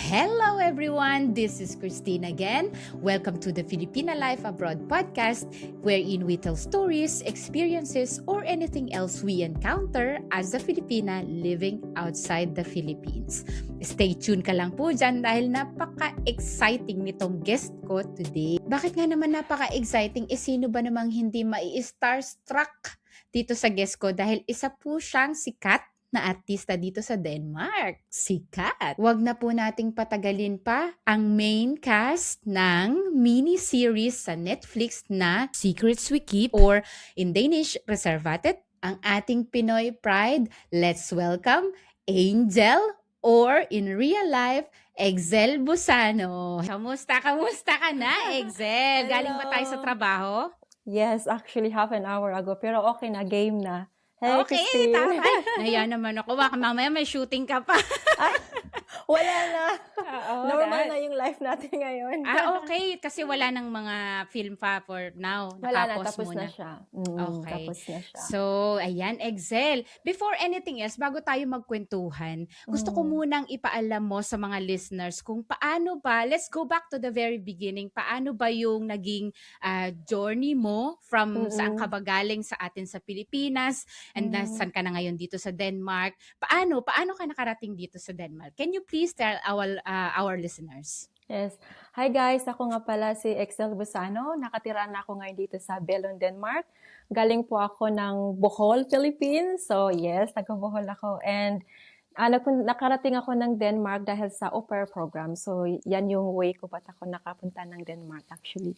Hello everyone, this is Christine again. Welcome to the Filipina Life Abroad podcast, wherein we tell stories, experiences, or anything else we encounter as a Filipina living outside the Philippines. Stay tuned ka lang po dyan dahil napaka-exciting nitong guest ko today. Bakit nga naman napaka-exciting? Sino ba namang hindi mai-starstruck dito sa guest ko dahil isa po siyang sikat na artista dito sa Denmark. Sikat! Wag na po nating patagalin pa ang main cast ng mini-series sa Netflix na Secrets We Keep or in Danish, Reservatet, ang ating Pinoy Pride. Let's welcome Angel or in real life, Exel Busano. Kamusta ka na, Exel? Galing ba tayo sa trabaho? Yes, actually half an hour ago. Pero okay na, game na. Hey, Okay, Christine. taray. Naya naman ako. Baka mamaya may shooting ka pa. Wala na. Oo, Normal na yung life natin ngayon. Okay. Kasi wala nang mga film pa for now. Wala na, Nakapos tapos muna. na siya. Okay. Tapos na siya. So, ayan, Excel. Before anything else, bago tayo magkwentuhan, gusto ko munang ipaalam mo sa mga listeners kung paano ba, let's go back to the very beginning, paano ba yung naging journey mo from saan ka ba galing sa atin sa Pilipinas and saan ka na ngayon dito sa Denmark. Paano ka nakarating dito sa Denmark? Can you please tell our listeners? Yes. Hi guys, ako nga pala si Exel Busano. Nakatira na ako ngayon dito sa Bellon, Denmark. Galing po ako ng Bohol, Philippines. So yes, taga-Bohol ako. And nakarating ako ng Denmark dahil sa au pair program. So yan yung way ko ba't ako nakapunta ng Denmark actually.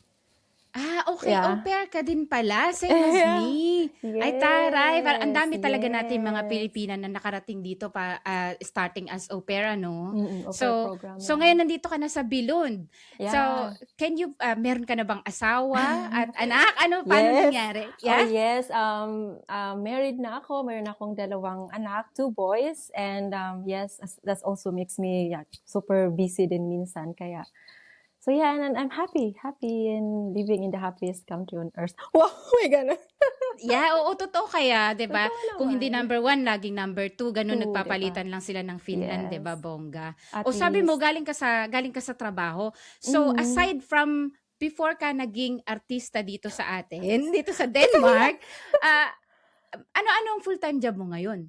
Okay. Yeah. Au pair ka din pala. Same as me. Ay, taray. Ang dami talaga natin mga Yes. Pilipina na nakarating dito pa starting as au pair, ano? Au pair program. So ngayon nandito ka na sa Billund. Yeah. So, can you, meron ka na bang asawa at anak? Paano nangyari? Yeah? Oh, yes. Married na ako. Meron akong 2 anak, 2 boys. And yes, that also makes me super busy din minsan. Kaya, so yeah, and I'm happy in living in the happiest country on earth. Wow, my God. Yeah, oo, totoo kaya, 'di ba? Totoo Kung hindi naman. number 1, laging number 2, ganun 2, nagpapalitan lang sila ng Finland, 'di ba, Yes. bongga? At O sabi mo least. galing ka sa trabaho. So aside from before ka naging artista dito sa atin, dito sa Denmark, ano-ano ang full-time job mo ngayon?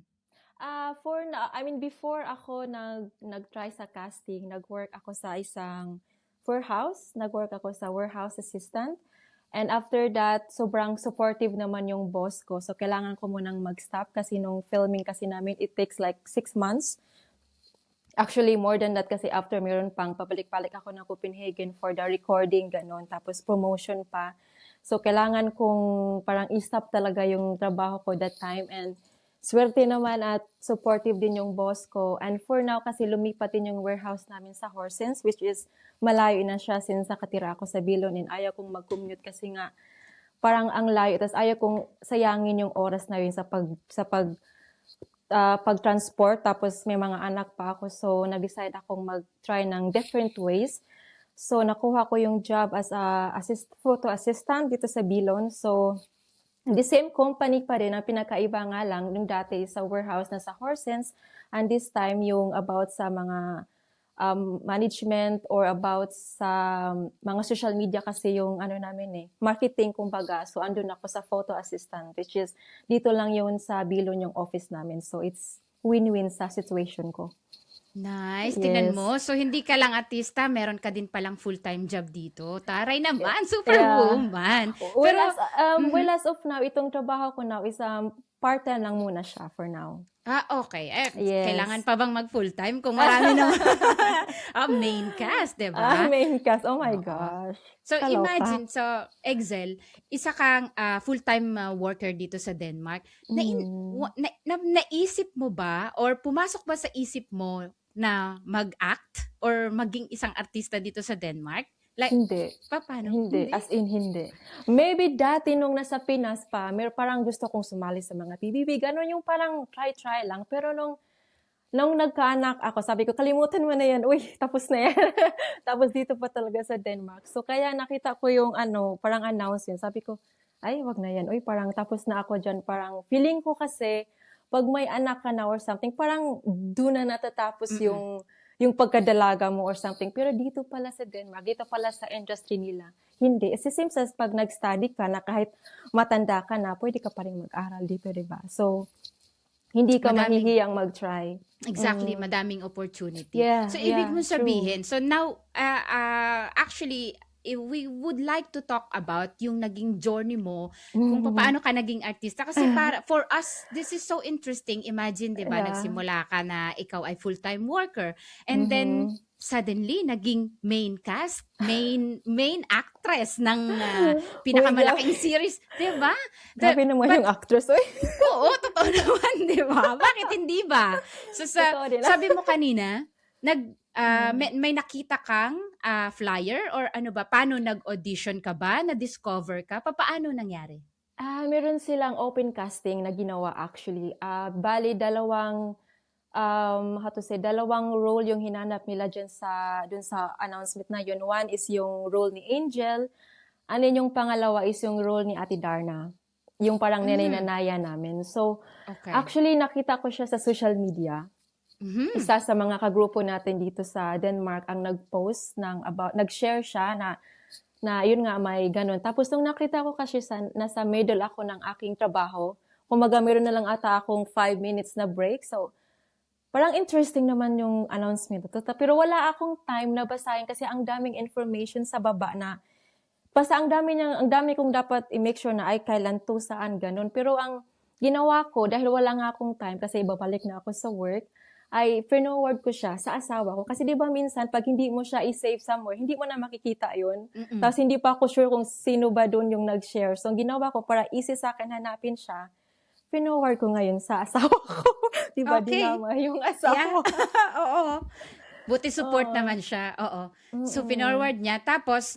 Before ako nag-try sa casting, nag-work ako sa isang warehouse. Nag-work ako sa warehouse assistant. And after that, sobrang supportive naman yung boss ko. So, kailangan ko munang mag-stop kasi nung filming kasi namin, it takes like 6 months. Actually, more than that kasi after meron pang pabalik-balik ako ng Copenhagen for the recording, ganon. Tapos promotion pa. So, kailangan kong parang i-stop talaga yung trabaho ko that time. And swerte naman at supportive din yung boss ko. And for now, kasi lumipat din yung warehouse namin sa Horsens, which is malayo na siya since nakatira ako sa Billon. And ayaw kong mag-commute kasi nga parang ang layo. Tapos ayaw kong sayangin yung oras na yun sa pag-transport. Tapos may mga anak pa ako. So, nag-decide akong mag-try ng different ways. So, nakuha ko yung job as a photo assistant dito sa Billon. So, the same company pa rin, ang pinakaiba nga lang, yung dati sa warehouse na sa Horsens, and this time yung about sa mga management or about sa mga social media kasi yung namin marketing kumbaga. So andun ako sa photo assistant, which is dito lang yun sa Billon yung office namin. So it's win-win sa situation ko. Nice. Yes. Tingnan mo. So, hindi ka lang artista, meron ka din palang full-time job dito. Taray naman. Superwoman. Well, as of now, itong trabaho ko now is part-time lang muna siya for now. Okay. Yes. Kailangan pa bang mag-full-time kung marami naman main cast, di ba? Main cast. Oh my Oo. gosh. So, Kaloka. imagine, Excel, isa kang full-time worker dito sa Denmark. Naisip mo ba or pumasok ba sa isip mo na mag-act or maging isang artista dito sa Denmark? Like, Hindi. paano? Hindi. As in, hindi. Maybe dati nung nasa Pinas pa, parang gusto kong sumali sa mga PBB. Ganon yung parang try lang. Pero nung nagkaanak ako, sabi ko, kalimutan mo na yan. Uy, tapos na yan. Tapos dito pa talaga sa Denmark. So, kaya nakita ko yung parang announcement. Sabi ko, ay, wag na yan. Uy, parang tapos na ako dyan. Parang feeling ko kasi, pag may anak ka na or something, parang doon na natatapos yung pagkadalaga mo or something. Pero dito pala sa Denmark, dito pala sa industry nila, hindi. It's the same as pag nag-study ka na kahit matanda ka na, pwede ka pa rin mag-aral dito, di ba? So, hindi ka Madaming mahihiyang mag-try. Exactly, madaming opportunity. Yeah, So, ibig yeah, mong true. sabihin, so now, actually, we would like to talk about yung naging journey mo, kung paano ka naging artista. Kasi para, for us, this is so interesting. Imagine, di ba, Yeah. nagsimula ka na ikaw ay full-time worker. And then, Mhm. suddenly, naging main cast, main actress ng Oh my God. pinakamalaking series. Di ba? Grabe naman But yung actress, oy. oo, totoo naman, 'di ba? Bakit hindi ba? So Totoo din. sabi mo kanina, Mm. may nakita kang flyer or ano ba? Paano nag-audition ka ba? Na-discover ka? Paano nangyari? Meron silang open casting na ginawa actually. Bali how to say, dalawang role yung hinanap nila dun sa announcement na yun. One is yung role ni Angel, and then yung pangalawa is yung role ni Ate Darna. Yung parang Mm, nenay-nanaya namin. So, okay. actually, nakita ko siya sa social media. Mhm. Isa sa mga kagrupo natin dito sa Denmark ang nag-post nag-share siya na yun nga may ganun. Tapos nung nakita ko kasi nasa middle ako ng aking trabaho, kumaga meron na lang ata akong 5 minutes na break. So, parang interesting naman yung announcement. Pero wala akong time na basahin kasi ang daming information sa baba na basta ang dami kong dapat i-make sure na ay kailan to, saan, ganun. Pero ang ginawa ko, dahil wala nga akong time kasi ibabalik na ako sa work, ay forward ko siya sa asawa ko. Kasi di ba minsan, pag hindi mo siya i-save somewhere, hindi mo na makikita yun. Mm. Tapos hindi pa ako sure kung sino ba doon yung nag-share. So, ang ginawa ko para easy sa akin hanapin siya, forward ko ngayon sa asawa ko. Di ba, Okay. dinama yung Yeah. asawa. Oo. Buti support Oo. naman siya. Oo. So, Mm-mm. pinorward niya. Tapos,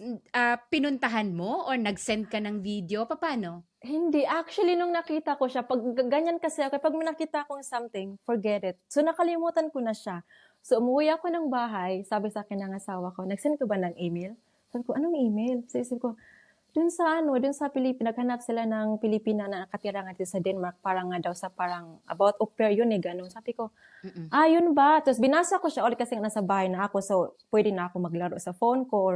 pinuntahan mo or nag-send ka ng video? Paano? Hindi. Actually, nung nakita ko siya, ganyan kasi ako, kapag may nakita akong something, forget it. So, nakalimutan ko na siya. So, umuwi ako ng bahay, sabi sa akin ng asawa ko, nag-send ko ba ng email? Sabi ko, anong email? So, isip ko, dun sa Pilipinas, naghanap sila ng Pilipina na nakatira nga dito sa Denmark, parang nga daw sa parang about au pair yun eh, ganun. Sabi ko, Mm. yun ba? Tapos binasa ko siya ulit kasi nasa bahay na ako, so pwede na ako maglaro sa phone ko or,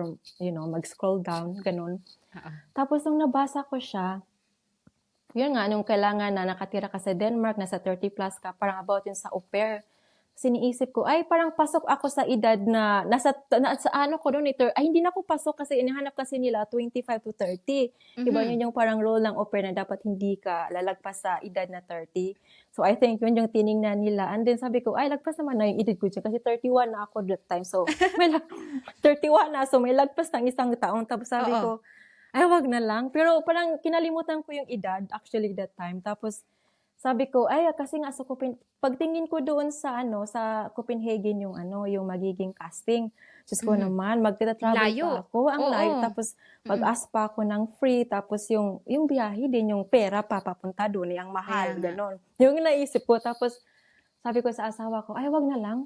mag-scroll down, ganun. Oo. Tapos nung nabasa ko siya, yun nga, nung kailangan na nakatira ka sa Denmark, nasa 30 plus ka, parang about yun sa au pair. Kasi iniisip ko, ay parang pasok ako sa edad na, sa ano ko doon, hindi na ako pasok kasi inihanap kasi nila 25 to 30. Diba Mhm. yun yung parang role ng au pair na dapat hindi ka lalagpas sa edad na 30. So I think yun yung tiningnan nila. And then sabi ko, ay lagpas naman na yung edad ko dyan kasi 31 na ako that time. So may 31 na, so may lagpas ng isang taon. Tapos sabi Oo. ko, ay wag na lang. Pero parang kinalimutan ko yung edad actually that time. Tapos sabi ko, ay kasi nga sa pagtingin ko doon sa Copenhagen yung magiging casting. Diyos ko Mhm. naman, Ang magta-travel layo. pa ako, ang layo. Oo. Tapos Mm. mag-ask pa ako ng free. Tapos yung biyahe din, yung pera pa papunta doon, ang Kaya mahal, nga. ganon. Yung naisip ko. Tapos sabi ko sa asawa ko, ay wag na lang.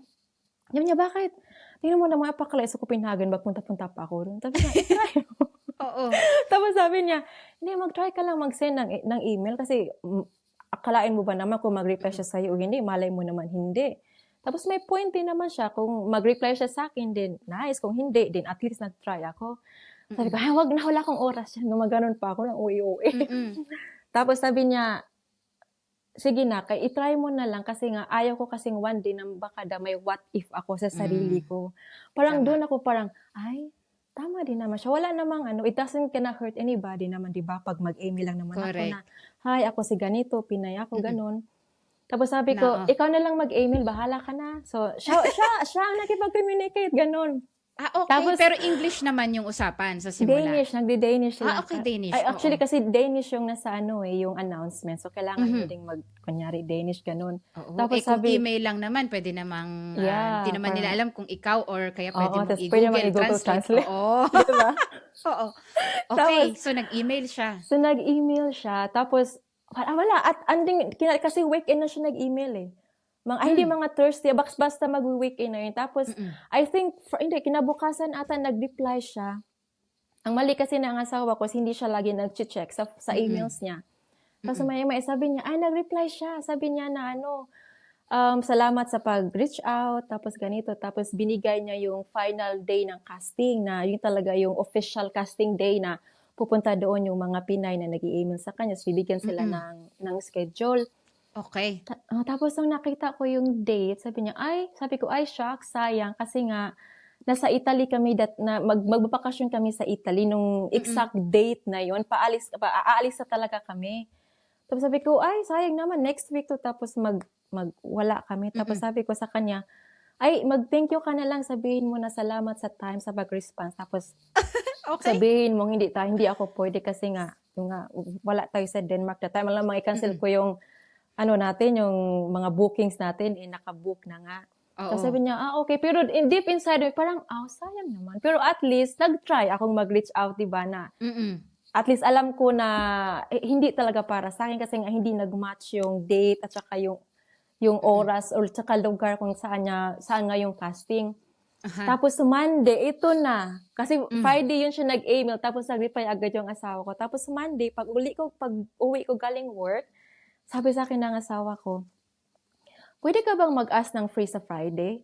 Sabi niya, bakit? Tingnan mo naman, apakalayo sa Copenhagen, magpunta-punta pa ako doon. Sabi niya, i-try mo. Oo. Tapos sabi niya, hindi, mag-try ka lang mag-send ng email kasi akalain mo ba naman kung mag-reply Mm. siya sa'yo o hindi, malay mo naman hindi. Tapos may point din naman siya, kung mag-reply siya sa akin din, nice. Kung hindi, din at least nag-try ako. Sabi ko, Mm. ay, wag na, wala akong oras yan. Gumaganon pa ako ng uwi-uwi. Mm. Tapos sabi niya, sige na, i-try mo na lang kasi nga ayaw ko kasing one day na baka may what if ako sa sarili Mm. ko. Parang Tama. doon ako ay, tama din naman siya. Wala namang it doesn't gonna hurt anybody naman, di ba? Pag mag-email lang naman ako na, Correct. hi, ako si ganito, Pinay ako, Mm. ganun. Tapos sabi Na, ko, ikaw na lang mag-email, bahala ka na. So, siya ang nakipag-communicate, ganun. okay. Tapos, Pero English naman yung usapan sa simula. nagdi-Danish lang. Okay, Danish. Ay, actually, Oo. kasi Danish yung nasa yung announcement. So, kailangan mo Mhm. ding kunyari, Danish, ganun. Oo. Tapos Kung sabi, email lang naman, pwede namang, di yeah, naman nila parang, alam kung ikaw or kaya oo, pwede mong tapos pwede naman i-Google i-Google Translate. Translate. Oo. Di ba? Oo. Tapos, Okay. So, nag-email siya. so nag-email siya. Tapos, wala. At anding, kasi weekend na siya nag-email eh. Hindi Mm. mga Thursday, basta mag-weekend na yun. Tapos, Mm. I think, hindi, kinabukasan ata nag-reply siya. Ang mali kasi ng asawa ko, hindi siya lagi nag-check sa Mm. emails niya. Tapos Mm. may sabi niya, ay, nag-reply siya. Sabi niya na salamat sa pag-reach out, tapos ganito, tapos binigay niya yung final day ng casting na yun talaga yung official casting day na pupunta doon yung mga Pinay na nag-i-email sa kanya. So, bibigyan sila Mm-mm. ng schedule. Okay. Tapos nung nakita ko yung date, sabi ko, ay, shucks, sayang, kasi nga, nasa Italy kami, magbabakasyon kami sa Italy nung Mm-mm. exact date na yun, aalis na talaga kami. Tapos sabi ko, ay, sayang naman, next week to, tapos wala kami. Tapos Mm-mm. sabi ko sa kanya, ay, mag-thank you ka na lang, sabihin mo na salamat sa time, sa pag-response. Tapos Okay. sabihin mo, hindi ako pwede kasi nga, wala tayo sa Denmark that time. Alam mo, i-cancel Mm-mm. ko yung, natin, yung mga bookings natin, nakabook na nga. Tapos Oo. sabi niya, okay. Pero deep inside, parang, sayang naman. Pero at least, nag-try akong mag-reach out, diba, na Mm-mm. at least alam ko na hindi talaga para sa akin kasi nga hindi nag-match yung date at saka yung Mm-mm. oras or saka lugar kung saan nga yung casting. Aha. Tapos Monday, ito na. Kasi Mm. Friday yun siya nag-email, tapos nag-reply agad yung asawa ko. Tapos Monday, pag uwi ko galing work, sabi sa akin ng asawa ko, pwede ka bang mag-ask ng free sa Friday?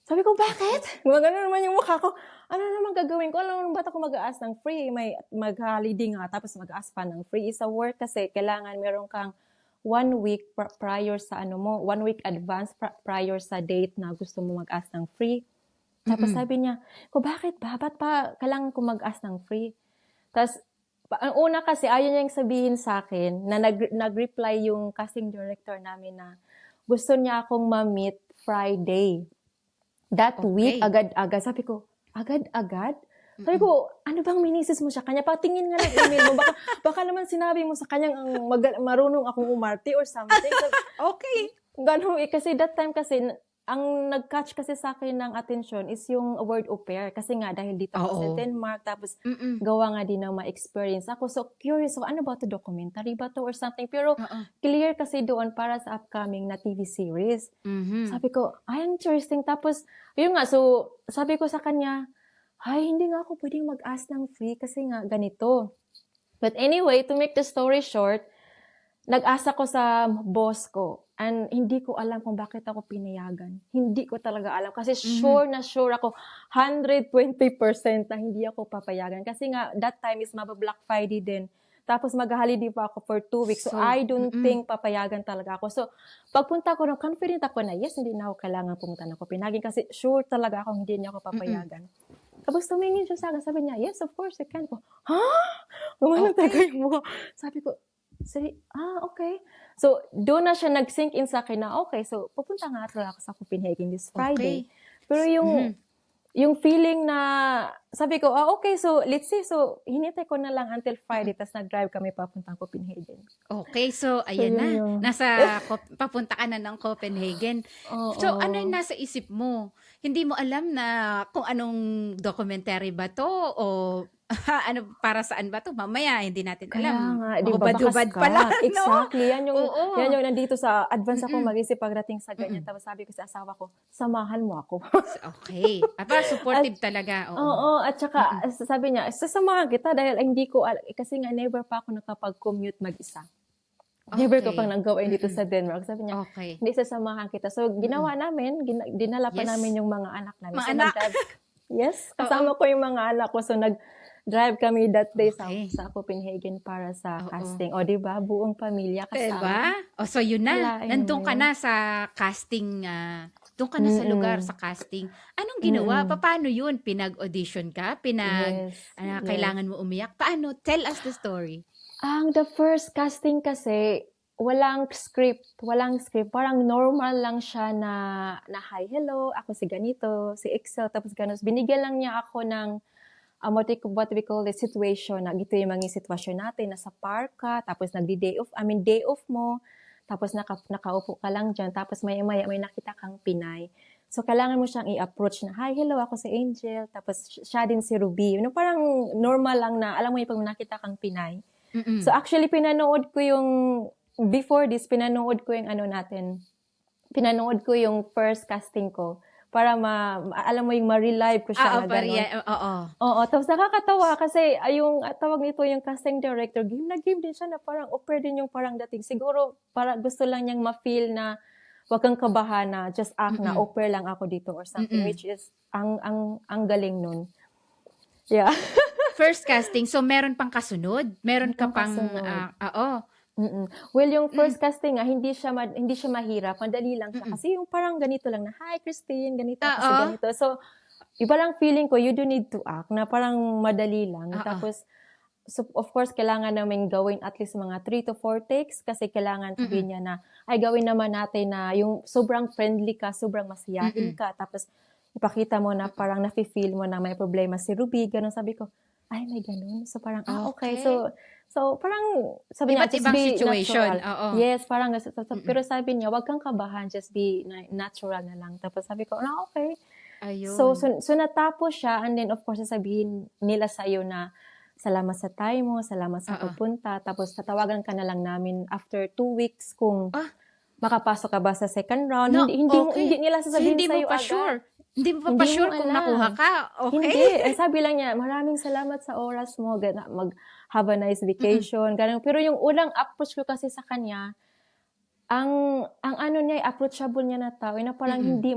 Sabi ko, bakit? Gumagano naman yung mukha ko. Ano naman gagawin ko? Alam mo, ba't ako mag-ask ng free? May mag-holiday nga, tapos mag-ask pa ng free. Sa work kasi, kailangan meron kang 1 week prior sa 1 week advance prior sa date na gusto mo mag-ask ng free. Tapos Mm-mm. sabi niya, bakit ba? Ba't pa kailangan ko mag-ask ng free? Tapos, ang una kasi, ayaw niyang sabihin sa akin na nag-reply yung casting director namin na gusto niya akong ma-meet Friday. That week, Okay. agad-agad. Sabi ko, agad-agad? Sabi ko, ano bang minisis mo sa kanya? Patingin nga ng email mo. Baka naman sinabi mo sa kanyang marunong akong umarte or something. Okay. Ganun kasi that time kasi, ang nag-catch kasi sa akin ng attention is yung word au pair. Kasi nga, dahil dito ako sa Oo. Denmark, tapos Mm-mm. gawa nga din ng ma-experience ako. So, curious, so ano ba to, documentary ba to or something? Pero, Oo. clear kasi doon para sa upcoming na TV series. Mhm. Sabi ko, ay, interesting. Tapos, yun nga, so, sabi ko sa kanya, ay, hindi nga ako pwedeng mag-ask ng free kasi nga ganito. But anyway, to make the story short, nag-asa ko sa boss ko and hindi ko alam kung bakit ako pinayagan. Hindi ko talaga alam kasi sure na sure ako 120% na hindi ako papayagan. Kasi nga, that time is Black Friday din. Tapos mag-holiday pa ako for 2 weeks. So, I don't think papayagan talaga ako. So, pagpunta ko, confident ako na, yes, hindi na ako kailangan pumunta ng Copenhagen kasi sure talaga ako hindi niya ako papayagan. Tapos tumingin siya sa akin, sabi niya, yes, of course, I can. Ha? Gumano talaga yung mukha. Sabi ko, okay. So, doon na siya nag-sink in sa akin na, okay, so pupunta nga talaga ako sa Copenhagen this Friday. Okay. Pero yung feeling na, sabi ko, okay, so let's see. So, hinintay ko na lang until Friday, tapos nag-drive kami papuntang Copenhagen. Okay, so ayan na. Papunta ka na ng Copenhagen. So, ano yung nasa isip mo? Hindi mo alam na kung anong documentary ba to o ano, para saan ba to? Mamaya, hindi natin Kaya alam. nga, di ba, Hubad-hubad bakas pala, ka. no? Exactly. Yan Oo. yung nandito sa advance ako mag-isip pagdating sa ganyan. Tapos sabi ko sa asawa ko, samahan mo ako. Okay. Para supportive talaga. Oo, at saka sabi niya, sasamahan kita dahil hindi ko, kasi nga never pa ako nakapag-commute mag-isa. Never ko pang nagawain dito sa Denmark. Sabi niya, Okay. hindi, sasamahan kita. So, ginawa namin, dinala pa Yes. namin yung mga anak namin. Mga So, anak. Yes, kasama ko yung mga anak ko. So, nag-drive kami that day Okay. sa Copenhagen para sa casting. O, di ba? Buong pamilya kasama. Diba? O, so yun na. Wala, Nandun ka yun. na sa casting. Doon ka na sa lugar, sa casting. Anong ginawa? Paano yun? Pinag-audition ka? Yes. Kailangan mo umiyak? Paano? Tell us the story. The first casting kasi, walang script. Parang normal lang siya na hi, hello, ako si ganito, si Excel, tapos ganun. Binigyan lang niya ako ng what we call the situation, na ito yung mga sitwasyon natin, nasa park ka, tapos day off mo, tapos nakaupo ka lang dyan, tapos may nakita kang Pinay. So, kailangan mo siyang i-approach na, hi, hello, ako si Angel, tapos siya din si Ruby. Parang normal lang na, alam mo yung pag nakita kang Pinay. So, actually, before this, pinanood ko yung first casting ko para alam mo yung ma-relive ko siya na gano'n. Oo, tapos nakakatawa kasi yung tawag nito yung casting director, game din siya na parang offer din yung parang dating. Siguro para gusto lang niyang ma-feel na wag kang kabahan na just act na Mm. offer lang ako dito or something, Mm. which is ang galing nun. Yeah. First casting, so meron pang kasunod? Meron ka Merong pang, kasunod. oo. Well, yung Mm. first casting hindi siya mahirap, madali lang siya. Mm. Kasi yung parang ganito lang na, "Hi, Christine, ganito kasi Oo. ganito." So, iba lang feeling ko, you don't need to act, na parang madali lang. Oo. Tapos, so of course, kailangan namin gawin at least mga 3 to 4 takes kasi kailangan sabihin niya na, ay gawin naman natin na yung sobrang friendly ka, sobrang masiyahin ka. Tapos, ipakita mo na parang nafe-feel mo na may problema si Ruby. Ganun, sabi ko, ay may ganun. So parang, okay. Okay. So parang sabi niya, Iba't just ibang be situation, natural. oo. Yes, parang pero sabi niya, wag kang kabahan, just be natural na lang. Tapos sabi ko, okay. So Ayun. natapos siya, and then of course sasabihin nila sa'yo na salamat sa time mo, salamat sa Oo. pagpunta. Tapos tatawagan ka na lang namin after 2 weeks kung Ah, makapasok ka ba sa second round. no, Hindi nila So, sasabihin hindi mo sa'yo pa agad. sure. Hindi mo pa Hindi mo sure kung alam. nakuha ka. Hindi. Okay. Sabi lang niya, maraming salamat sa oras mo. Have a nice vacation. Ganun. Pero yung unang approach ko kasi sa kanya, ang ano niya, approachable niya na tao, na parang hindi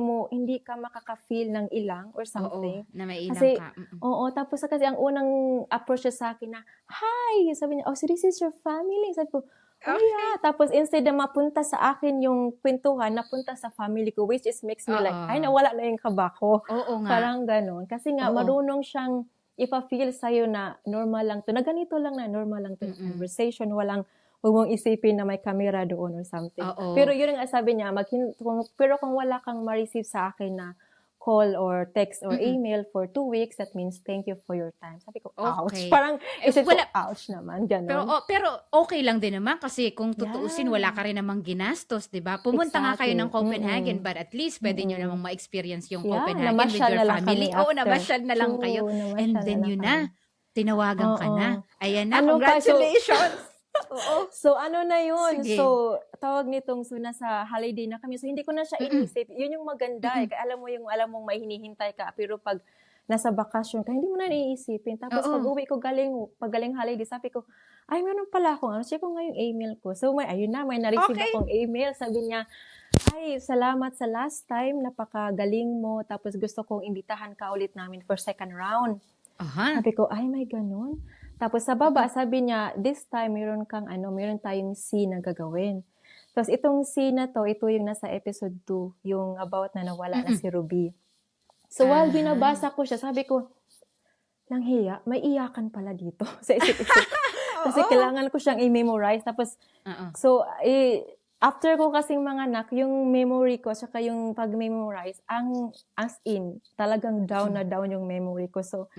ka makaka-feel ng ilang or Oo, something. na mainam Kasi, ka. oo, tapos kasi ang unang approach niya sa akin na, hi! Sabi niya, oh, so this is your family? Sabi ko, oh Okay. yeah. Tapos instead na mapunta sa akin yung kwentuhan, napunta sa family ko, which is makes me like, ay, nawala na yung kaba ko. Oo nga. Parang ganun. Kasi nga, Oo. marunong siyang ipa-feel sa'yo na normal lang to. Na ganito lang na normal lang to conversation. Huwag mong isipin na may camera doon or something. Oo. Pero yun ang sabi niya, pero kung wala kang ma-receive sa akin na call or text or email for 2 weeks, that means thank you for your time. Sabi ko, ouch. Okay. Parang, isip ko, wala- ouch naman, ganun. Pero okay lang din naman kasi kung tutuusin, wala ka rin namang ginastos, di ba? Pumunta nga kayo Exactly. ng Copenhagen, but at least pwede nyo namang ma-experience yung Yeah, Copenhagen with namasyal your na lang family. kami Oo, after. namasyal na lang True, kayo. namasyal And na then lang yun kami. na. Tinawagan ka na. Ayan na, Ano pa, so- congratulations! Oo. So, ano na yun? Sige. So, tawag nitong, so, nasa holiday na kami. So, hindi ko na siya inisip. Yun yung maganda. Kaya alam mong may hinihintay ka. Pero pag nasa bakasyon ka, hindi mo na iisipin. Tapos, Oo. pag uwi ko pag galing holiday, sabi ko, ay, meron pala akong, check ko nga yung email ko. So, may na-receive Okay. akong email. Sabi niya, ay, salamat sa last time. Napakagaling mo. Tapos, gusto kong imbitahan ka ulit namin for second round. Aha. Sabi ko, ay, may ganun. Tapos sa baba, sabi niya, this time, meron tayong scene na gagawin. Tapos itong scene na to, ito yung nasa episode 2, yung about na nawala na si Ruby. So while binabasa ko siya, sabi ko, lang hiya, may iyakan pala dito sa isip-isip. Kasi kailangan ko siyang i-memorize. Tapos, so, after ko kasing mga anak, yung memory ko, saka yung pag-memorize, as in, talagang down na down yung memory ko. So,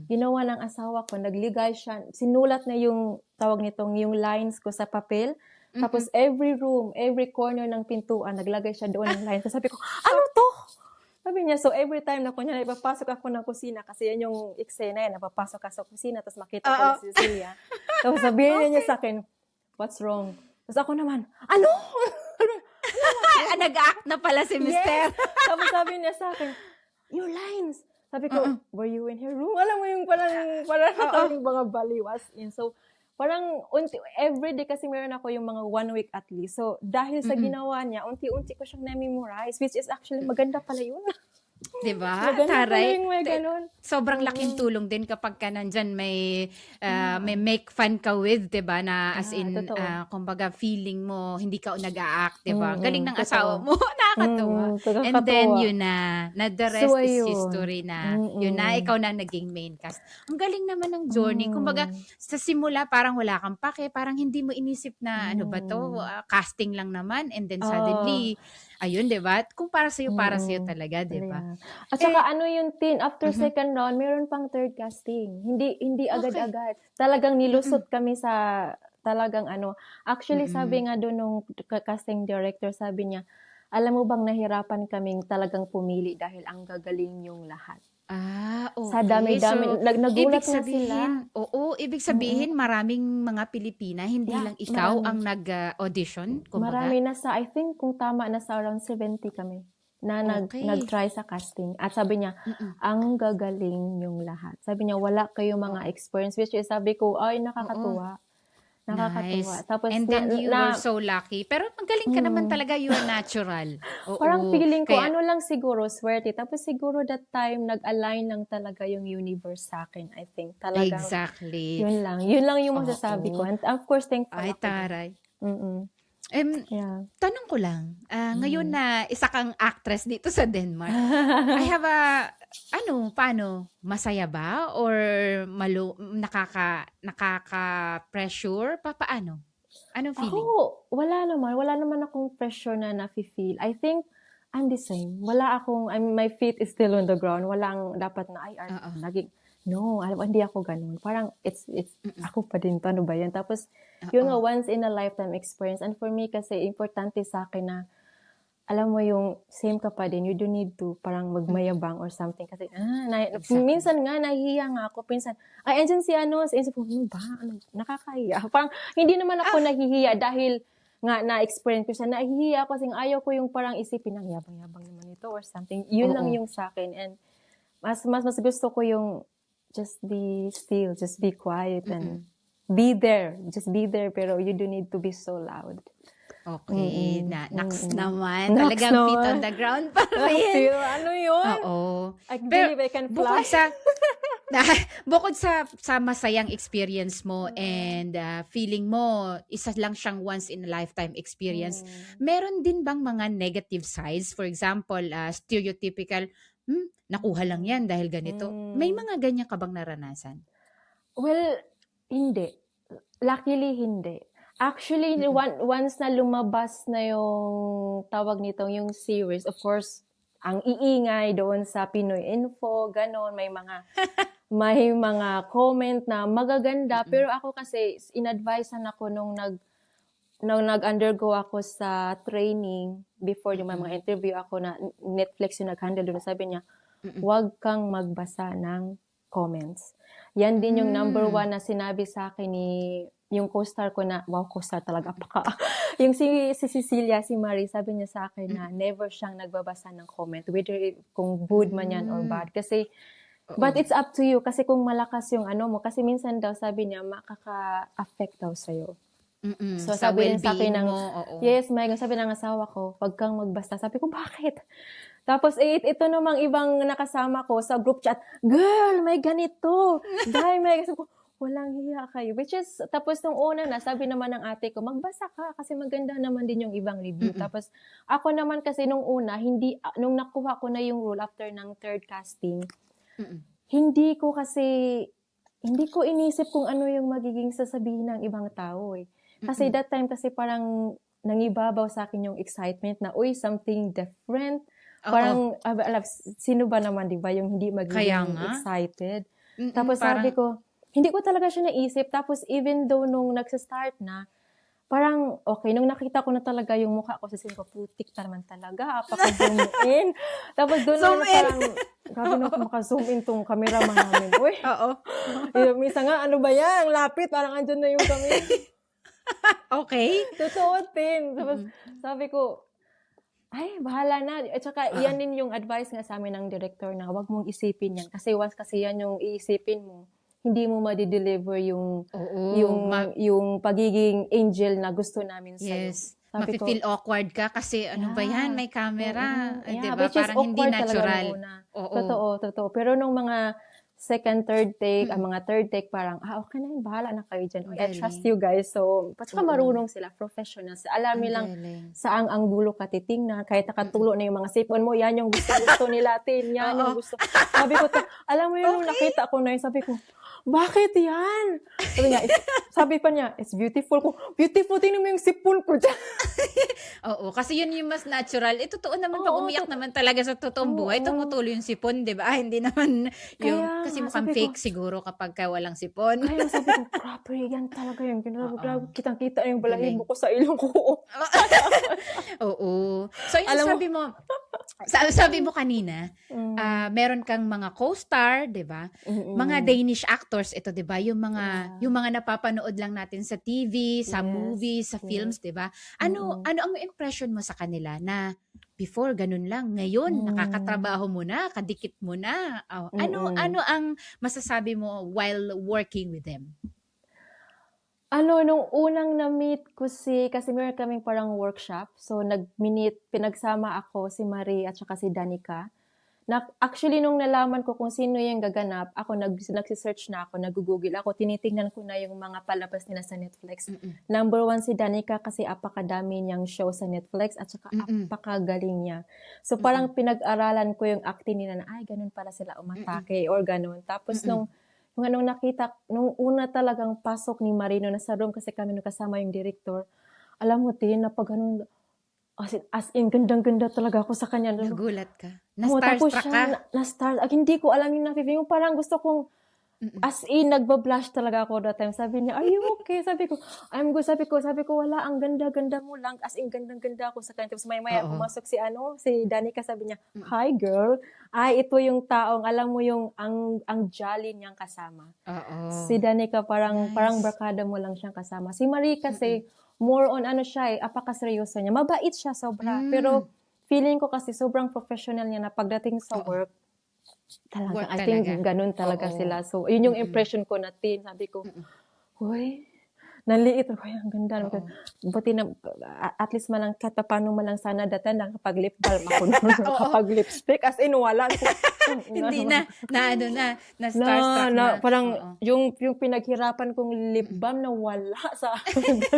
ginawa ng asawa ko, nagligay siya, sinulat na yung, tawag nitong, yung lines ko sa papel. Tapos, every room, every corner ng pintuan, naglagay siya doon ng lines. Sabi ko, ano to? Sabi niya, so every time na kunya, ipapasok ako ng kusina, kasi yan yung eksena yan, napapasok ka sa kusina, tapos makita ko si Cecilia. Tapos sabihin niya sa akin, what's wrong? Tapos ako naman, ano? Nag-act na pala si Mister. Yes. Tapos sabi niya sa akin, your lines. Sabi ko, were you in her room? Alam mo yung parang mga baliwas in. So, parang everyday kasi meron ako yung mga 1 week at least. So, dahil sa ginawa niya, unti-unti ko siyang na-memorize, which is actually maganda pala yun. Diba? Maganda pala Taray. yung may ganun. Sobrang laking tulong din kapag ka nandyan may make fun ka with, diba? Na as in, totoo. kumbaga feeling mo, hindi ka nag-a-act, diba? Galing ng totoo. asawa mo. Nakakatawa. Nakakatawa. And then, yun na the rest So, is ayun. history na. Yun na, ikaw na naging main cast. Ang galing naman ng journey. Kumbaga, sa simula, parang wala kang pake. Parang hindi mo inisip na, ano ba to? Casting lang naman. And then suddenly, ayun, diba? Kung para sa'yo talaga, diba? Yeah. At saka ano yung after second round, meron pang third casting. Hindi agad-agad. Talagang nilusot kami sa talagang ano. Actually, sabi nga doon nung casting director, sabi niya, alam mo bang nahirapan kaming talagang pumili dahil ang gagaling yung lahat. Okay. Sa dami-dami, nagulat ibig na sabihin, sila. ibig sabihin maraming mga Pilipina, hindi Yeah, lang ikaw marami. ang nag-audition, kumbaga. Marami I think kung tama, nasa around 70 kami na Okay. nag-try sa casting. At sabi niya, ang gagaling yung lahat. Sabi niya, wala kayong mga experience. Which is, sabi ko, ay, nakakatuwa. nakakatuwa. Nice. Tapos And na then you na were so lucky. Pero magaling ka naman mm. talaga, you are natural. Parang Oo. feeling ko Kaya, ano lang siguro, swerte. Tapos siguro that time, nag-align lang talaga yung universe sa akin, I think. Talagang exactly. yun lang. Yun lang yung masasabi ko. Oo. And of course, thankful Ay, ako dun. taray. Mm. Em, Yeah. tanong ko lang, ngayon Mm. na isa kang actress dito sa Denmark, I have paano, masaya ba? Or nakaka-pressure? Paano? Anong Ako, feeling? wala naman akong pressure na nafe-feel. I think I'm the same. My feet is still on the ground. Walang dapat na, ay, Oo. naging, no, hindi ako ganun. Parang, it's, Mm-mm. ako pa din, paano ba yan? Tapos, yun nga, Oo. once in a lifetime experience. And for me, kasi, importante sa akin na, alam mo yung same ka pa din, you don't need to parang magmayabang or something. Kasi, Exactly. minsan nga, nahihiya nga ako. Minsan, ay, andyan si ano, ano ba? Nakakahiya. Parang, hindi naman ako nahihiya dahil nga na-experience ko siya. Nahihiya ako kasi ayaw ko yung parang isipin ng yabang-yabang naman ito or something. Yun lang Oo. yung sa akin. And mas gusto ko yung just be still, just be quiet and be there. Just be there pero you don't need to be so loud. Okay. Naks naman. Naks Talagang feet on naman. the ground pa rin. Feel, ano yun? Oo. I Pero believe I can bukod fly. sa bukod sa masayang experience mo and feeling mo isa lang siyang once in a lifetime experience, meron din bang mga negative sides? For example, stereotypical, nakuha lang yan dahil ganito. May mga ganyan ka bang naranasan? Well, hindi. Luckily, hindi. Actually, once na lumabas na yung tawag nito, yung series, of course, ang iingay doon sa Pinoy Info, ganon, may mga comment na magaganda. Pero ako kasi, in-advisean ako nung nag-undergo ako sa training before yung mga interview ako na Netflix yung nag-handle doon. Sabi niya, huwag kang magbasa ng comments. Yan din yung number one na sinabi sa akin ni yung co-star ko na, wow, co-star talaga, yung si Cecilia, si Marie, sabi niya sa akin na never siyang nagbabasa ng comment, whether kung good man yan or bad. Kasi, but it's up to you, kasi kung malakas yung ano mo, kasi minsan daw, sabi niya, makaka-affect daw sa'yo. So, Sa sabi rin sa akin well-being ng, mo, oo. yes, may sabi ng asawa ko, wag kang magbasta. Sabi ko, bakit? Tapos, ito namang ibang nakasama ko sa group chat, girl, may ganito. Dahil may, sabi ko, walang hiya kayo. Which is, tapos nung una na, sabi naman ng ate ko, magbasa ka kasi maganda naman din yung ibang review. Tapos, ako naman kasi nung una, nung nakuha ko na yung role after ng third casting, hindi ko inisip kung ano yung magiging sasabihin ng ibang tao eh. Kasi that time kasi parang nangibabaw sa akin yung excitement na, uy, something different. Parang, sino ba naman, di ba, yung hindi magiging excited? Tapos sabi ko, hindi ko talaga siya naisip. Tapos even though nung nagsa-start na, parang okay, nung nakita ko na talaga yung mukha ko, sasabihin ko, putik naman talaga, apaka-zoom in. Tapos doon na parang, grabe na maka-zoom in tong cameraman namin. Uy, minsan nga, ano ba yan? Ang lapit, parang andyan na yung camera. Okay. Totoo din. Tapos sabi ko, ay, bahala na. At saka, yan din yung advice nga sa amin ng director na huwag mong isipin yan. Kasi once kasi yan yung iisipin mo, hindi mo ma-deliver yung pagiging angel na gusto namin sa'yo. Yes. Mafe-feel awkward ka kasi ano ba yan, may camera. Diba? Which is Parang hindi awkward natural. Totoo. Pero nung mga second, third take, ang mga third take parang, okay na yun, bahala na kayo dyan. I trust you guys. So, saka marunong sila, professionals. Alam nilang saang anggulo ka titingnan, kahit nakatulo na yung mga sipon mo, yan yung gusto nila, yan yung gusto. Sabi ko, alam mo yun, nung nakita ko na yun, sabi ko, bakit yan? Sabi pa niya, it's beautiful ko. Beautiful, tingnan mo yung sipon ko dyan. Oo, kasi yun yung mas natural. Totoo naman, pag umiyak naman talaga sa totoong buhay, tumutulo yung sipon, di ba? Hindi naman yung, kasi mukhang fake siguro kapag walang sipon. Kaya sabi ko, grabe, yan talaga yun. Grabe, kitang-kita yung balahibo ko sa ilong ko. Oo. So, yun sabi mo kanina, meron kang mga co-star, di ba? Mga Danish actors, ito, di ba? Yung mga napapanood lang natin sa TV, sa movies, sa films, di ba? Ano ang impression mo sa kanila na before ganun lang, ngayon nakakatrabaho mo na, kadikit mo na. Ano ang masasabi mo while working with them? Nung unang na-meet ko kasi meron kaming parang workshop. So, pinagsama ako, si Marie at saka si Danica. Actually, nung nalaman ko kung sino yung gaganap, ako nagsi-search na ako, nag-google ako, tinitingnan ko na yung mga palabas nila sa Netflix. Mm-mm. Number one si Danica kasi apakadami niyang show sa Netflix at saka Mm-mm. apakagaling niya. So, Mm-mm. parang pinag-aralan ko yung acting nila na, ay, ganun pala sila Mm-mm. umatake or ganun. Tapos, Mm-mm. nung una talagang pasok ni Marino, nasa room kasi kami nung kasama yung director, alam mo, Tin, na pag ganun, as in, gandang-ganda talaga ako sa kanya. Nagulat ka? Tapos Na-starstruck siya, ka? na-star, hindi ko alam yung nafe-feel. Yung parang gusto kong, Mm-mm. as in, nagbablush talaga ako that time. Sabi niya, are you okay? Sabi ko, I'm good. Sabi ko, wala, ang ganda-ganda mo lang. As in, gandang-ganda ako sa kanya. Tapos maya-maya, Oo. pumasok si Danica, sabi niya, Mm. hi girl. Ay, ito yung taong, alam mo yung, ang jolly niyang kasama. Oo. Si Danica, parang Nice. barkada mo lang siyang kasama. Si Marie Mm-mm. kasi, more on ano siya apakaseryoso niya. Mabait siya sobra. Mm. Pero, feeling ko kasi sobrang professional niya na pagdating sa Oo. work, talaga, Work I think talaga. ganun talaga Oo. sila. So, yun yung Mm-mm. impression ko na sabi ko, Mm-mm. uy, nanliit ako, ang ganda. Oo. Buti na, at least malang, kahit paano malang sana datan nakapag-lip balm ako noon, Oo. nakapag-lipstick, as in, wala. Hindi na starstruck na. Parang, Oo. yung pinaghirapan kong lip Mm-mm. balm na wala sa ganda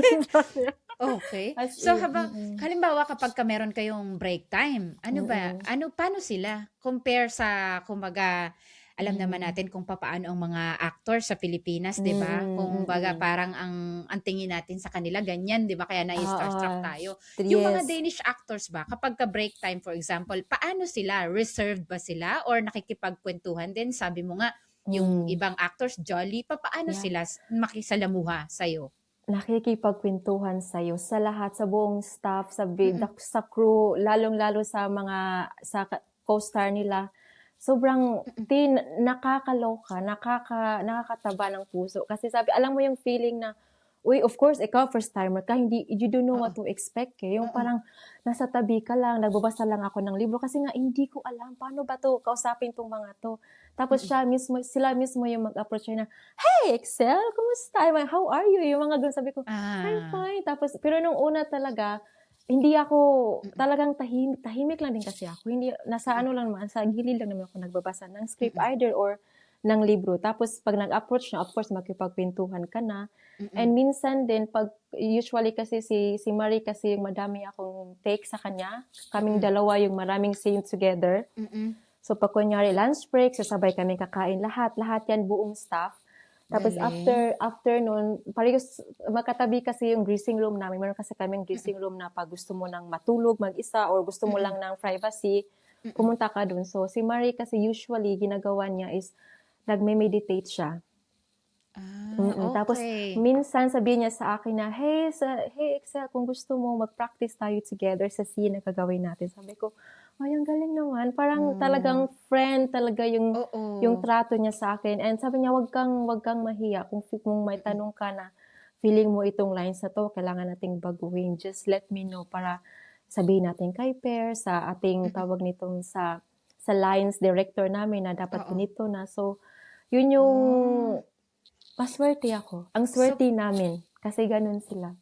niya. Okay. As So in, halimbawa kapag meron kayong break time, mm, paano sila compare sa kumbaga, alam naman mm, natin kung papaano ang mga actor sa Pilipinas, 'di ba? mm, Kumbaga mm. parang ang tingin natin sa kanila ganyan, 'di ba? Kaya nai-starstruck Oo, tayo. Yung mga yes. Danish actors ba, kapag ka break time for example, paano sila? Reserved ba sila or nakikipagkuwentuhan din? Sabi mo nga, yung Mm, ibang actors jolly, papaano yeah. sila makisalamuha sa'yo? Nakikipagkwentuhan sa'yo sa lahat, sa buong staff, Mm. sa crew, lalong-lalo sa mga co-star nila. Sobrang Mm. nakakaloka, nakakataba ng puso. Kasi alam mo yung feeling na, uy, of course, ikaw first timer ka, hindi, you don't know Oo. what to expect eh. Yung Oo. parang nasa tabi ka lang, nagbabasa lang ako ng libro kasi nga hindi ko alam paano ba to kausapin tong mga to. Tapos Mm. sila mismo yung mag-approach na, hey, Excel, kumusta? How are you? Yung mga ganun, sabi ko, I'm Ah. fine. Tapos, pero nung una talaga, hindi ako, Mm. talagang tahimik lang din kasi ako. Hindi, nasa Mm. ano lang naman, sa gilid lang naman ako nagbabasa ng script Mm. either or ng libro. Tapos, pag nag-approach na, of course, makipagpintuhan ka na. Mm. And minsan din, usually kasi si Marie kasi yung madami akong take sa kanya. Kaming Mm. dalawa yung maraming scenes together. Mm. So, pag kunyari lunch break, sasabay kami kakain lahat. Lahat yan, buong staff. Tapos Galing. after nun, parehas magkatabi kasi yung dressing room namin. Meron kasi kaming Mm. dressing room na pag gusto mo nang matulog mag-isa or gusto mo Mm. lang ng privacy, Mm. pumunta ka dun. So, si Marie kasi usually, ginagawa niya is nagme-meditate siya. Ah, Tapos, okey. minsan sabihin niya sa akin na, hey Excel, kung gusto mo, mag-practice tayo together sa scene na gagawin natin. Sabi ko, ay, ang galing naman. Parang Oh, talagang friend talaga yung oo. trato niya sa akin. And sabi niya, wag kang mahiya. Kung may Mm. tanong ka na, feeling mo itong lines na to, kailangan nating baguhin. Just let me know para sabihin natin kay Per, sa ating Mm. tawag nitong sa lines director namin na dapat Oo. ganito na. So, yun yung Oh. maswerte ako. Ang So swerte namin kasi ganun sila.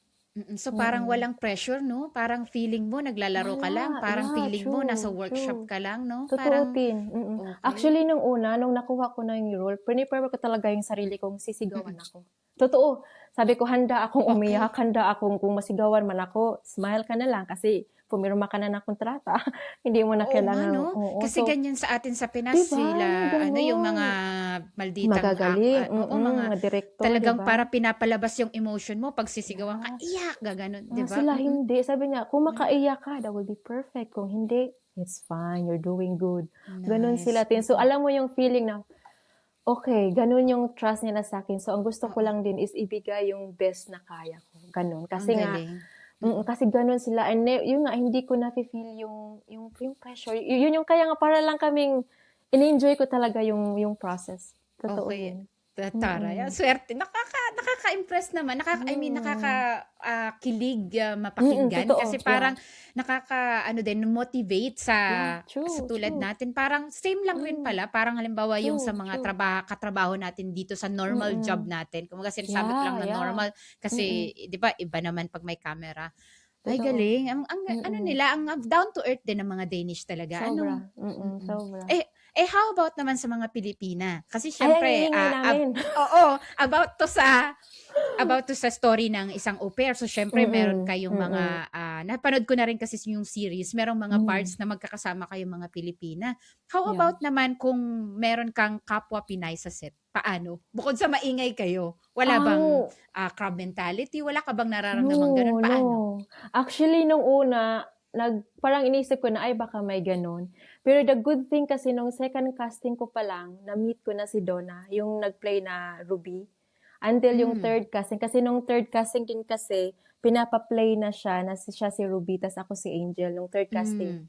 so parang Mm. walang pressure 'no? Parang feeling mo naglalaro ka lang, Wala, parang yeah, feeling mo nasa true, workshop true. ka lang 'no? Totoo, Parang Tin, okey. Actually nung una, nung nakuha ko na yung role, prepare ko talaga yung sarili kong sisigawan Mm. ako. Totoo. Sabi ko, handa akong Okey. umiyak, handa akong kung masigawan man ako, smile ka na lang kasi pumirma ka na ng kontrata. Hindi mo na Oo nga kailangang 'no? oo. Kasi So, ganyan sa atin sa 'di Pinas ba, yung sila ano, yung mga gano'n? malditang Magagaling, oo, mga mga direktor, 'di talagang ba? para pinapalabas yung emotion mo 'pag sisigawan ka, Yeah. iyak, gaganon, 'di ba? Sila hindi. Sabi niya, kung Hmm, makaiyak ka, that will be perfect. Kung hindi, it's fine. You're doing good. Ganun nice. sila, Tin. So, alam mo yung feeling na, okay, ganun yung trust nila sa akin. So, ang gusto ko Oo, lang din is ibigay yung best na kaya ko. Ganun. ang Kasi nga, galing. Mm. kasi ganun sila. And yun nga, hindi ko nafe-feel yung pressure. Yun yung kaya nga para lang kaming, in-enjoy ko talaga yung process. Totoo Okey. yun. Taray, Mm. swerte. Nakaka-impress naman. I mean, Mm. kilig Mm, mapakinggan totoo. kasi Yeah. parang ano din, motivate Yeah. sa True, tulad true. natin. Parang same lang rin Mm. pala. Parang halimbawa yung sa True, mga true. katrabaho natin dito sa normal job Mm. natin. Kumbaga sinasabi ko Yeah, lang na yeah. normal kasi Mm. 'di ba iba naman pag may camera. Ay Totoo. galing. Ano Mm. nila, ang down to earth din ng mga Danish talaga. Sobra. Ano? Mm, Mm. sobra. How about naman sa mga Pilipina? Kasi Ay, ang siyempre, iingay namin. oo, about to sa story ng isang au pair. So, syempre, meron Mm, kayong mm, mga, napanood ko na rin kasi yung series, merong mga hmm, parts na magkakasama kayong mga Pilipina. How yeah. about naman kung meron kang kapwa Pinay sa set? Paano? Bukod sa maingay kayo, wala bang Ang crowd mentality? Wala ka bang nararamdaman ganun? no, no. Paano? Actually, nung una, parang inisip ko na, ay baka may gano'n. Pero the good thing kasi nung second casting ko pa lang, na-meet ko na si Donna, yung nag-play na Ruby. Until yung Hmm. third casting. Kasi nung third casting din kasi, pinapa-play na siya, siya si Ruby, tas ako si Angel, nung third casting. Hmm.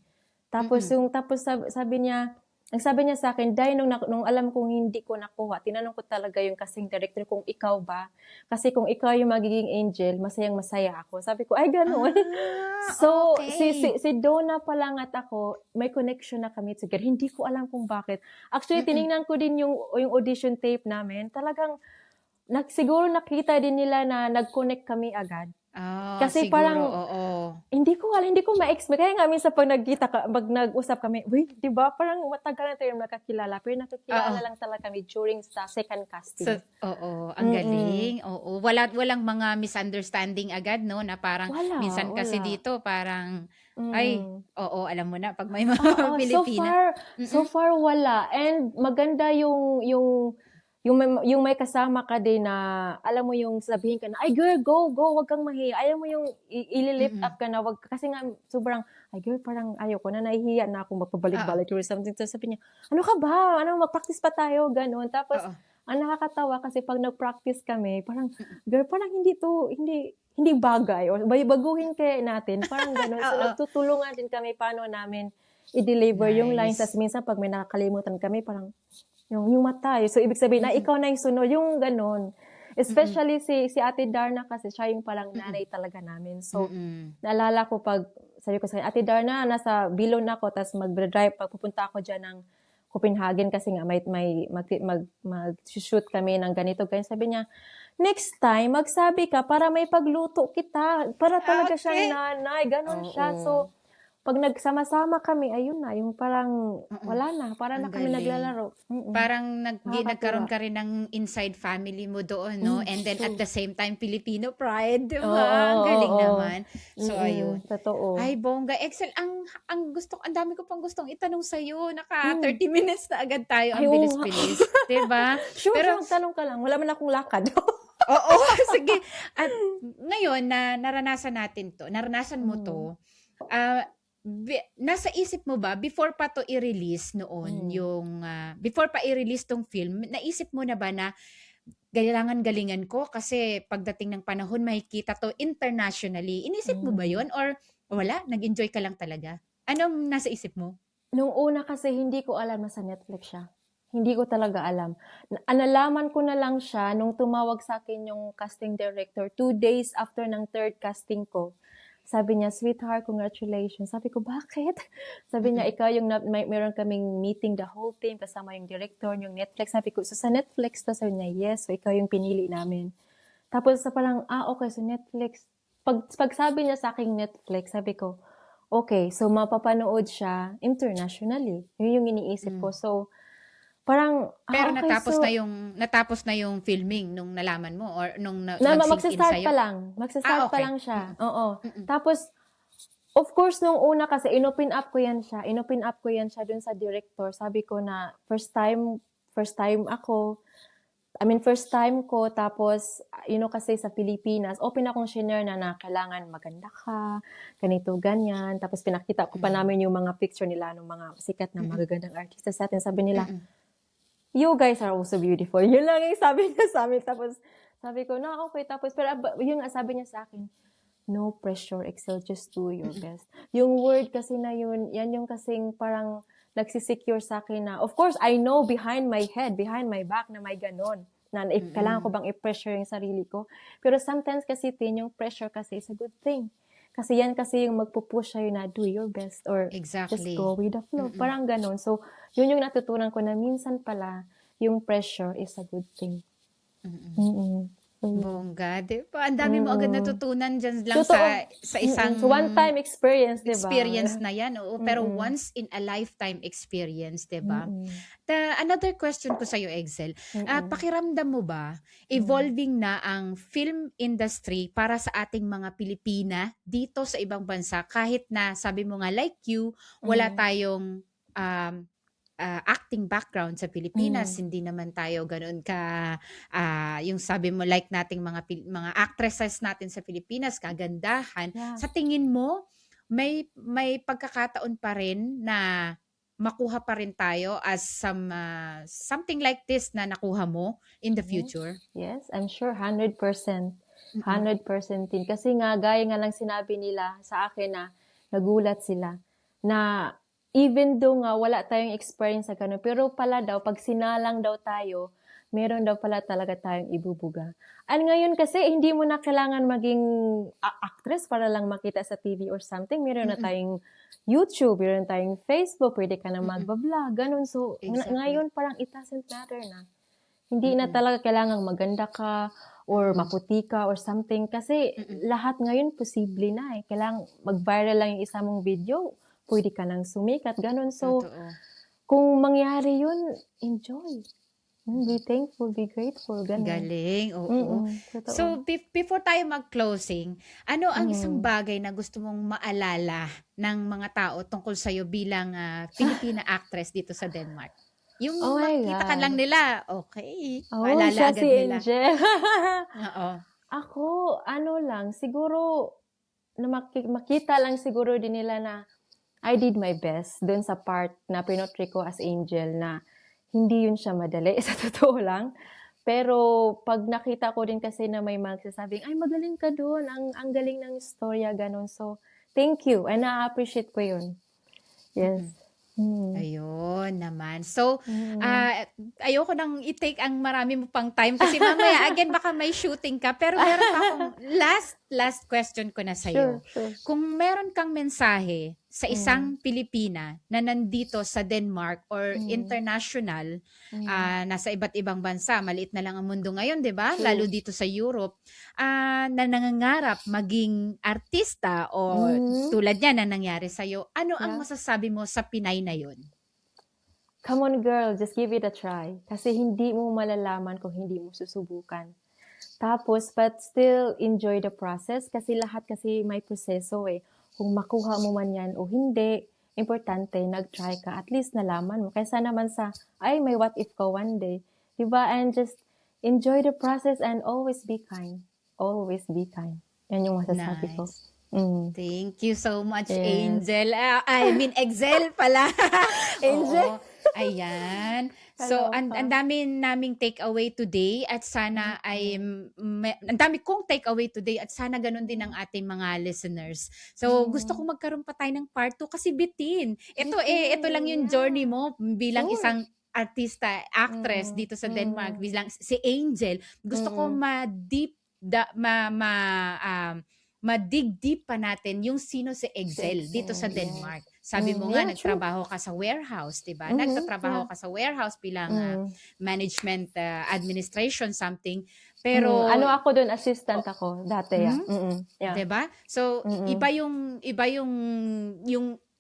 Mm. Tapos sabi niya, ang sabi niya sa akin, "Day, nung alam kong hindi ko nakuha, tinanong ko talaga yung casting director kung ikaw ba? Kasi kung ikaw yung magiging Angel, masayang-masaya ako." Sabi ko, "Ay, gano'n." So, Okay. si Donna pa lang at ako, may connection na kami together. Hindi ko alam kung bakit. Actually, Mm. tiningnan ko din yung audition tape namin. Talagang siguro nakita din nila na nag-connect kami agad. Kasi Siguro, parang oo. hindi ko ma-explain. Kaya nga minsan 'pag nag-usap kami, "Uy, 'di ba parang matagal na tayong magkakilala." Pero Oo. nakakilala lang talaga kami during sa second casting. Oo, ang Mm. galing, oo. Walang mga misunderstanding agad 'no, na parang Wala, minsan kasi wala. dito parang, ay, Mm. oo, alam mo na 'pag may mga Oo, Pilipina. so Mm. far wala. And maganda yung may kasama ka din na alam mo yung sabihin ka na, "Ay girl, go, go, wag kang mahiya." Alam mo yung ili-lift Mm. up ka na, wag kasi nga sobrang, "Ay girl, parang ayoko na, nahihiya na akong Oo, magpabalik-balik or something." Tapos sabi niya, "Ano ka ba? Ano, mag-practice pa tayo." Gano'n. Tapos oo. ang nakakatawa kasi 'pag nag-practice kami, parang, Mm. "Girl, parang hindi bagay or baguhin kaya natin." Parang gano'n. So Oo. nagtutulungan din kami paano namin i-deliver yung lines. Tas Nice. minsan 'pag may nakakalimutan kami, parang yung mata, so ibig sabihin na Mm. ikaw na yung sunod, yung gano'n. Mm. Especially si Ate Darna kasi siya yung parang Mm. nanay talaga namin. So, Mm. naalala ko 'pag sabi ko sa kanya, "Ate Darna, nasa Billon ako ta's magdra-drive pupunta ako diyan ng Copenhagen kasi nga mag-shoot kami ng ganito, ganyan." Sabi niya, "Next time magsabi ka para may pagluto kita." Para talaga siyang Okay. nanay, gano'n siya. Oo. So 'pag nagsama-sama kami, ayun na, yung parang Mm. wala na, para Ang na kami galing. naglalaro. Parang nagkaroon Nakakatuwa. ka rin ng inside family mo doon 'no, and then at True. the same time Filipino pride, 'di Oo, ba? Ang galing oo. naman. So ayun. Totoo. Ay bongga, ang dami ko pang gustong itanong sa'yo, naka Hmm. 30 minutes na agad tayo, Ay, ang oo nga. bilis-bilis, 'di ba? Sure, Pero sure, magtanong ka lang, wala man akong lakad. oo, sige. At ngayon na naranasan mo Hmm, 'to, ah, nasa isip mo ba before pa 'to i-release noon hmm, before pa i-release 'tong film, naisip mo na ba na kailangan galingan ko kasi pagdating ng panahon makikita 'to internationally. Inisip mo ba hmm. 'yun or wala, nag-enjoy ka lang talaga? Anong nasa isip mo? Nung una kasi hindi ko alam na sa Netflix siya. Hindi ko talaga alam. Nalaman ko na lang siya nung tumawag sa'kin yung casting director 2 days after ng third casting ko. Sabi niya, "Sweetheart, congratulations." Sabi ko, "Bakit?" Sabi niya, Mm. "Ikaw yung meron kaming meeting the whole team kasama yung director, yung Netflix." Sabi ko, "So sa Netflix 'to?" Sabi niya, "Yes, so ikaw yung pinili namin." Tapos sa parang, okey, so Netflix. Pagsabi niya sa'king Netflix, sabi ko, "Okey, so mapapanood siya internationally." Yun yung iniisip ko. Hmm. So, parang, Pero okey, so natapos na yung filming nung nalaman mo or nung nag-sink in magsa-start sa'yo? pa lang, magsa-start pa Okay. lang siya, Mm. oo. Mm. Tapos, of course, nung una kasi inopen up ko yan siya dun sa director. Sabi ko na first time ako, first time ko, tapos, kasi sa Pilipinas, open akong shinare na kailangan maganda ka, ganito, ganyan. Tapos pinakita ko pa Mm. namin yung mga picture nila ng mga sikat na Mm. magagandang artista sa'tin. Sabi nila, Mm. "You guys are also beautiful." Yun lang yung sabi niya sa'min. Tapos sabi ko na, "Okey." Tapos pero yun nga sabi niya sa'kin, "No pressure, Excel, just do your Mm. best." Yung word kasi na yun, yan yung kasing parang nagse-secure sa'kin na of course, I know behind my head, behind my back na may gano'n. na if kailangan ko bang i-pressure yung sarili ko. Pero sometimes kasi yung pressure kasi is a good thing. Kasi yan kasi yung magpupush sa'yo na do your best or just Exactly. go with the flow. Parang ganun. So, yun yung natutunan ko na minsan pala yung pressure is a good thing. Mm-mm. Bongga, di ba? Ang dami mo agad natutunan dyan lang Totoo. sa isang So, one-time experience, di ba? experience na yan. Oo, pero once in a lifetime experience, di ba? Another question ko sa'yo, Excel. Pakiramdam mo ba, evolving na ang film industry para sa ating mga Pilipina dito sa ibang bansa, kahit na sabi mo nga like you, wala tayong acting background sa Pilipinas, hindi naman tayo ganoon ka yung sabi mo like nating mga actresses natin sa Pilipinas, kagandahan. Yeah. Sa tingin mo may pagkakataon pa rin na makuha pa rin tayo as something like this na nakuha mo in the future? Yes, I'm sure 100%. 100% din. Kasi nga, gaya nga lang sinabi nila sa akin na nagulat sila na even though nga wala tayong experience sa ganun, pero pala daw, pag sinalang daw tayo, meron daw pala talaga tayong ibubuga. And ngayon kasi, hindi mo na kailangan maging actress para lang makita sa TV or something. Meron na tayong YouTube, meron tayong Facebook, pwede ka na magbablog, ganun. So, Exactly. ngayon parang it doesn't matter na. Hindi na talaga kailangang maganda ka or maputi ka or something. Kasi lahat ngayon posible na eh. Kailangan mag-viral lang yung isa mong video, pwede ka nang sumikat, ganun. So, Totoo. kung mangyari yun, enjoy. Be thankful, be grateful, ganun. Galing, oo. Totoo. So, before tayo mag-closing, ano ang isang bagay na gusto mong maalala ng mga tao tungkol sa'yo bilang Filipina actress dito sa Denmark? Yung Oh my makita ka God. lang nila, okay. Oh, Maalala siya agad si nila. Angel. Oo. Ako, ano lang, siguro, na makita lang siguro din nila na I did my best dun sa part na pinotray ko as Angel na hindi yun siya madali, sa totoo lang. Pero pag nakita ko din kasi na may magsasabing, ay magaling ka dun, ang galing ng istorya, ganun. So, thank you. And na-appreciate ko yun. Yes. Ayun naman. So, ayoko nang i-take ang marami mo pang time kasi mamaya again baka may shooting ka. Pero meron pa akong last question ko na sa'yo. Sure. Kung meron kang mensahe sa isang Pilipina na nandito sa Denmark or international, nasa iba't ibang bansa, maliit na lang ang mundo ngayon, di ba? Lalo dito sa Europe, na nangangarap maging artista o tulad niya na nangyari sa'yo, ano ang masasabi mo sa Pinay na yun? Come on girl, just give it a try. Kasi hindi mo malalaman kung hindi mo susubukan. Tapos, but still enjoy the process kasi lahat kasi may proseso eh. Kung makuha mo man yan o hindi, importante, nag-try ka. At least nalaman mo. Kaysa naman sa, ay, may what if ka one day. Diba? And just enjoy the process and always be kind. Always be kind. Yan yung masasabi ko. Nice. Thank you so much, Yes. Angel. I mean, Excel pala. Angel. Oo. Ayan. So, ang dami naming take away today at sana ay ang dami kong take away today at sana ganun din ang ating mga listeners. So, gusto ko magkaroon pa tayo ng part 2 kasi bitin. Ito lang yung journey mo bilang isang artista, actress dito sa Denmark, bilang si Angel. Gusto ko ma-dig deep pa natin yung sino si Excel dito sa Denmark. Sabi mo nga, nagtrabaho ka sa warehouse, diba? Nagtatrabaho ka sa warehouse bilang management administration something. Pero ano ako doon, assistant ako dati. Yeah. diba? So, iba yung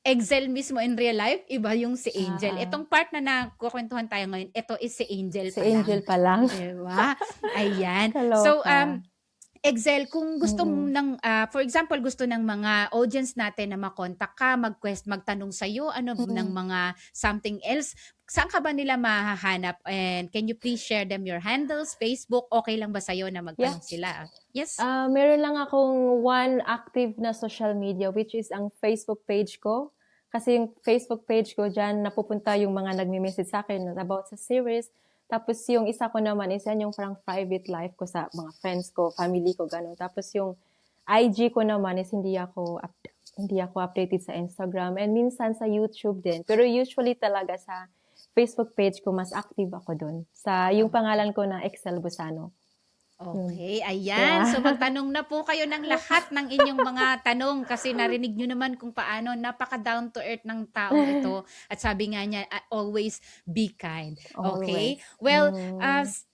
Excel mismo in real life, iba yung si Angel. Itong part na nakukwentuhan tayo ngayon, ito is si Angel Si pa lang. Angel pa lang. Diba? Ayan. Kaloka. So, Excel, kung gusto for example, gusto ng mga audience natin na makontak ka, magtanong sa'yo, ng mga something else, saan ka ba nila mahahanap? And can you please share them your handles, Facebook? Okay lang ba sa'yo na magtanong sila? Yes? Meron lang akong one active na social media, which is ang Facebook page ko. Kasi yung Facebook page ko, dyan napupunta yung mga nagme-message sa akin about sa series. Tapos yung isa ko naman is yan yung parang private life ko sa mga friends ko, family ko, gano'n. Tapos yung IG ko naman is hindi ako updated sa Instagram and minsan sa YouTube din. Pero usually talaga sa Facebook page ko, mas active ako doon. Sa yung pangalan ko na Excel Busano. Okay, ayan. Yeah. So magtanong na po kayo ng lahat ng inyong mga tanong kasi narinig nyo naman kung paano napaka-down to earth ng taong ito. At sabi nga niya, always be kind. Okay? Always. Well,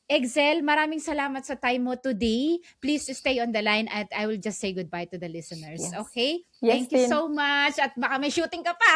Excel, maraming salamat sa time mo today. Please stay on the line at I will just say goodbye to the listeners. Yes. Okay? Yes, Thank you Tin. so much. At baka may shooting ka pa.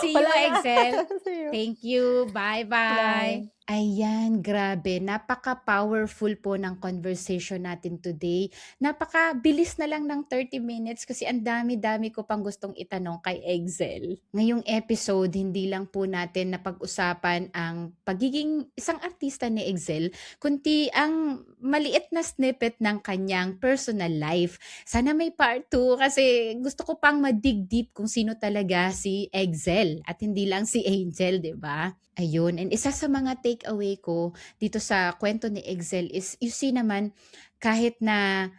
See you, Wala na. Excel. See you. Thank you. Bye-bye. Bye. Ayan, grabe. Napaka-powerful po ng conversation natin today. Napaka-bilis na lang ng 30 minutes kasi ang dami-dami ko pang gustong itanong kay Excel. Ngayong episode, hindi lang po natin napag-usapan ang pagiging isang artista ni Excel, kundi ang maliit na snippet ng kanyang personal life. Sana may part 2 kasi gusto ko pang ma-dig deep kung sino talaga si Excel at hindi lang si Angel, 'di ba? Ayun, and isa sa mga takeaway ko dito sa kwento ni Excel is you see naman kahit na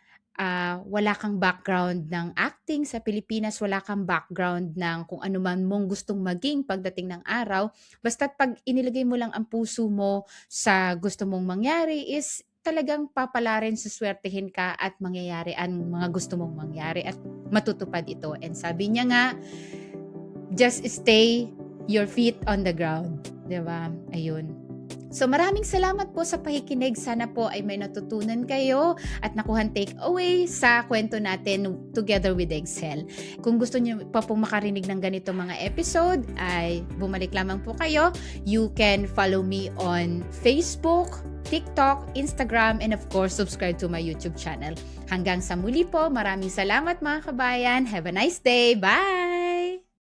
wala kang background ng acting sa Pilipinas, wala kang background ng kung ano man mong gustong maging pagdating ng araw, basta't pag inilagay mo lang ang puso mo sa gusto mong mangyari is talagang papalarin, suswertehin ka at mangyayari ang mga gusto mong mangyari at matutupad ito. And sabi niya nga, just stay your feet on the ground. Diba? Ayun. So maraming salamat po sa pakikinig. Sana po ay may natutunan kayo at nakuhan takeaway sa kwento natin together with Excel. Kung gusto niyo pa pong makarinig ng ganito mga episode, ay bumalik lamang po kayo. You can follow me on Facebook, TikTok, Instagram, and of course, subscribe to my YouTube channel. Hanggang sa muli po, maraming salamat mga kabayan. Have a nice day. Bye!